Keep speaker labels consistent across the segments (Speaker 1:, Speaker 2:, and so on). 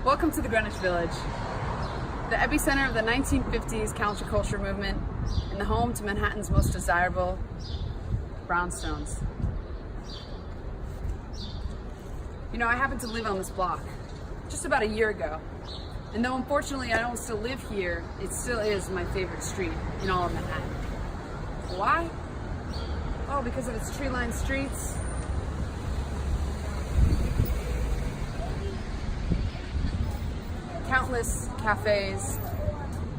Speaker 1: Welcome to the Greenwich Village, the epicenter of the 1950s counterculture movement and the home to Manhattan's most desirable brownstones. You know, I happened to live on this block just about a year ago, and though unfortunately I don't still live here, it still is my favorite street in all of Manhattan. Why? Oh, because of its tree-lined streets, countless cafes,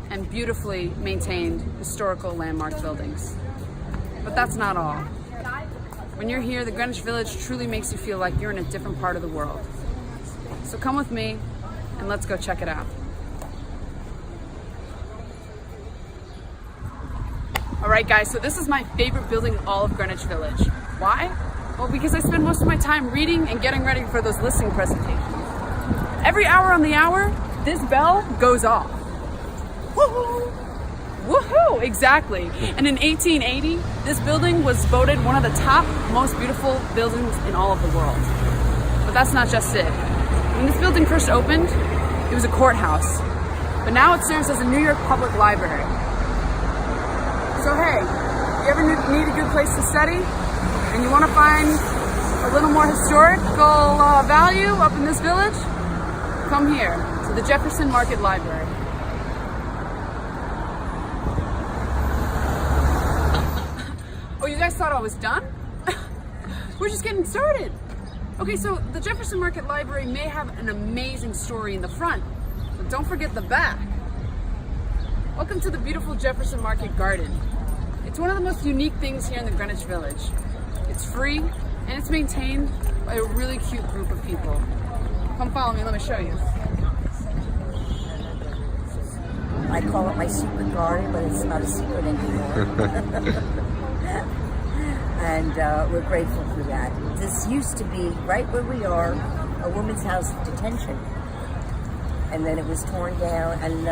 Speaker 1: and beautifully maintained historical landmark buildings. But that's not all. When you're here, the Greenwich Village truly makes you feel like you're in a different part of the world. So come with me and let's go check it out. All right, guys, so this is my favorite building in all of Greenwich Village. Why? Well, because I spend most of my time reading and getting ready for those listing presentations. Every hour on the hour, this bell goes off. Woohoo! Woohoo! Exactly. And in 1880, this building was voted one of the top most beautiful buildings in all of the world. But that's not just it. When this building first opened, it was a courthouse. But now it serves as a New York public library. So hey, you ever need a good place to study and you want to find a little more historical value up in this village? Come here to the Jefferson Market Library. Oh, you guys thought I was done? We're just getting started. Okay, so the Jefferson Market Library may have an amazing story in the front, but don't forget the back. Welcome to the beautiful Jefferson Market Garden. It's one of the most unique things here in the Greenwich Village. It's free and it's maintained by a really cute group of people. Come follow me, let me show you.
Speaker 2: I call it my secret garden, but it's not a secret anymore. And we're grateful for that. This used to be, right where we are, a women's house of detention. And then it was torn down, and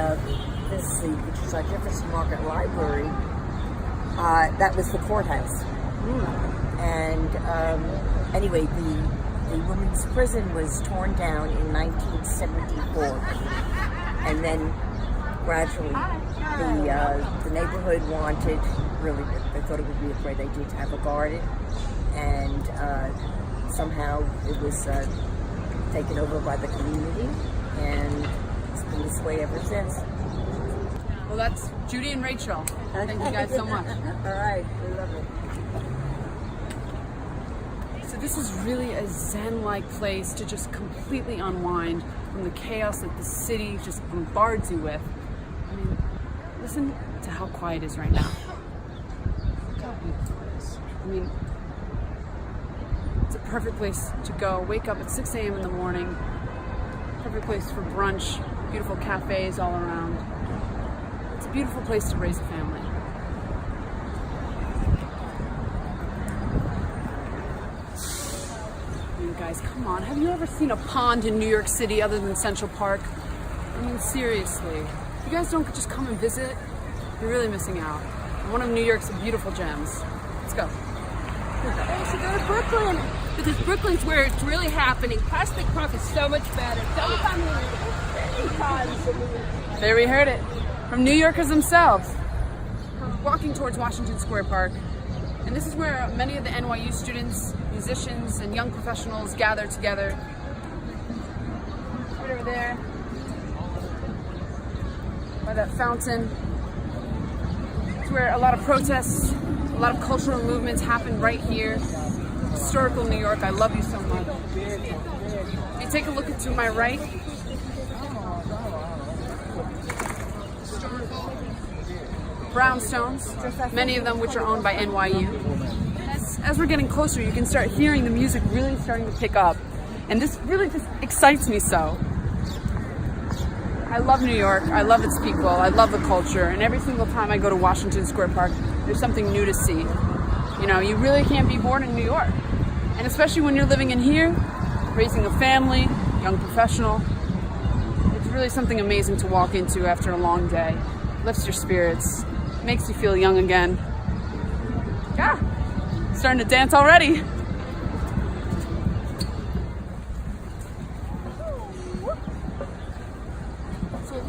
Speaker 2: which is our Jefferson Market Library, that was the courthouse. And anyway, the women's prison was torn down in 1974. And then gradually the neighborhood wanted, really, they thought it would be a great idea to have a garden. And somehow it was taken over by the community, and it's been this way ever since.
Speaker 1: Well, that's Judy and Rachel. Thank you guys so much.
Speaker 2: All right, we love it.
Speaker 1: So this is really a zen-like place to just completely unwind from the chaos that the city just bombards you with. I mean, listen to how quiet it is right now. Look how beautiful it is. I mean, it's a perfect place to go. Wake up at 6 a.m. in the morning. Perfect place for brunch. Beautiful cafes all around. It's a beautiful place to raise a family. Guys, come on. Have you ever seen a pond in New York City other than Central Park? I mean, seriously. If you guys don't just come and visit, you're really missing out. One of New York's beautiful gems. Let's go.
Speaker 3: I should go to Brooklyn, because Brooklyn's where it's really happening. Prospect Park is so much better. Don't come here.
Speaker 1: There we heard it. From New Yorkers themselves. We're walking towards Washington Square Park. And this is where many of the NYU students, musicians, and young professionals gather together. Right over there, by that fountain. It's where a lot of protests, a lot of cultural movements happen right here. Historical New York, I love you so much. If you take a look to my right, brownstones, many of them which are owned by NYU. As we're getting closer, you can start hearing the music really starting to pick up. And this really just excites me so. I love New York, I love its people, I love the culture, and every single time I go to Washington Square Park, there's something new to see. You know, you really can't be bored in New York. And especially when you're living in here, raising a family, young professional, it's really something amazing to walk into after a long day. Lifts your spirits, makes you feel young again. Yeah, starting to dance already.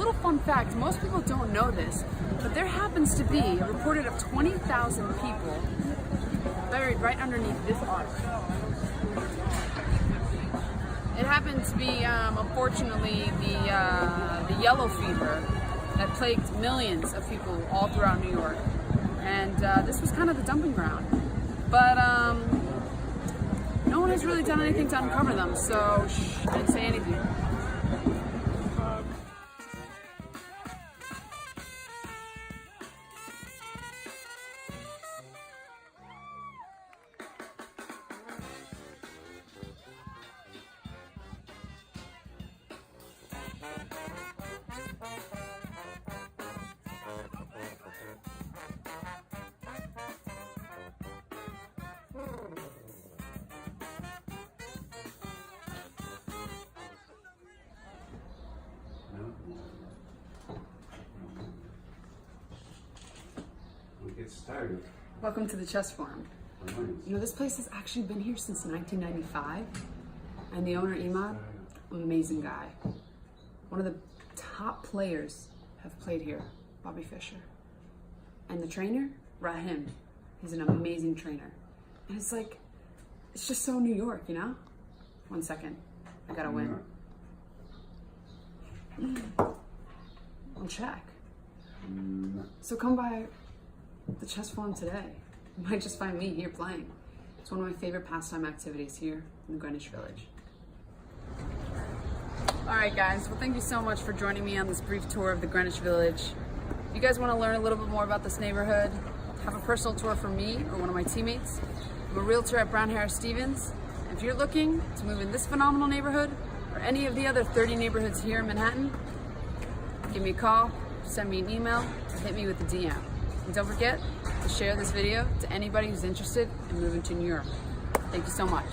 Speaker 1: little fun fact, most people don't know this, but there happens to be a reported of 20,000 people buried right underneath this arch. It happened to be, unfortunately, the yellow fever that plagued millions of people all throughout New York. And this was kind of the dumping ground. But no one has really done anything to uncover them, so shh, I didn't say anything. Welcome to the chess farm. You know, this place has actually been here since 1995, and the owner, Imad, an amazing guy. One of the top players have played here, Bobby Fischer. And the trainer, Rahim, he's an amazing trainer. And it's like, it's just so New York, you know? 1 second, I gotta win. I'll check. So come by the chess farm today. You might just find me here playing. It's one of my favorite pastime activities here in the Greenwich Village. All right, guys. Well, thank you so much for joining me on this brief tour of the Greenwich Village. If you guys want to learn a little bit more about this neighborhood, have a personal tour from me or one of my teammates. I'm a realtor at Brown Harris Stevens. If you're looking to move in this phenomenal neighborhood or any of the other 30 neighborhoods here in Manhattan, give me a call, send me an email, or hit me with a DM. And don't forget to share this video to anybody who's interested in moving to New York. Thank you so much.